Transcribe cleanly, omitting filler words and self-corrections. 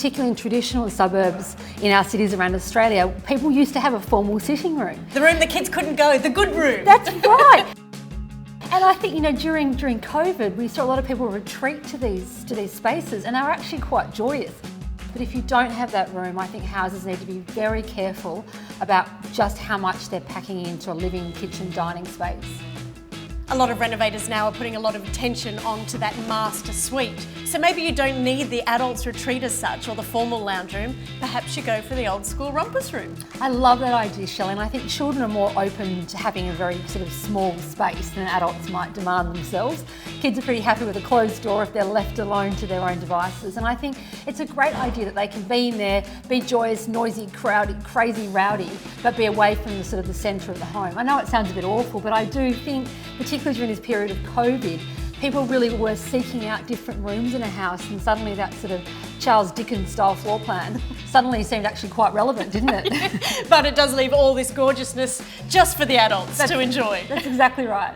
particularly in traditional suburbs in our cities around Australia, people used to have a formal sitting room. The room the kids couldn't go, the good room. That's right. And I think, during COVID, we saw a lot of people retreat to these spaces, and they were actually quite joyous. But if you don't have that room, I think houses need to be very careful about just how much they're packing into a living, kitchen, dining space. A lot of renovators now are putting a lot of attention onto that master suite. So maybe you don't need the adults retreat as such or the formal lounge room. Perhaps you go for the old school rumpus room. I love that idea, Shelley, and I think children are more open to having a very sort of small space than adults might demand themselves. Kids are pretty happy with a closed door if they're left alone to their own devices, and I think it's a great idea that they can be in there, be joyous, noisy, crowded, crazy, rowdy, but be away from the sort of the centre of the home. I know it sounds a bit awful, but I do think, particularly during this period of COVID, people really were seeking out different rooms in a house, and suddenly that sort of Charles Dickens style floor plan suddenly seemed actually quite relevant, didn't it? But it does leave all this gorgeousness just for the adults to enjoy. That's exactly right.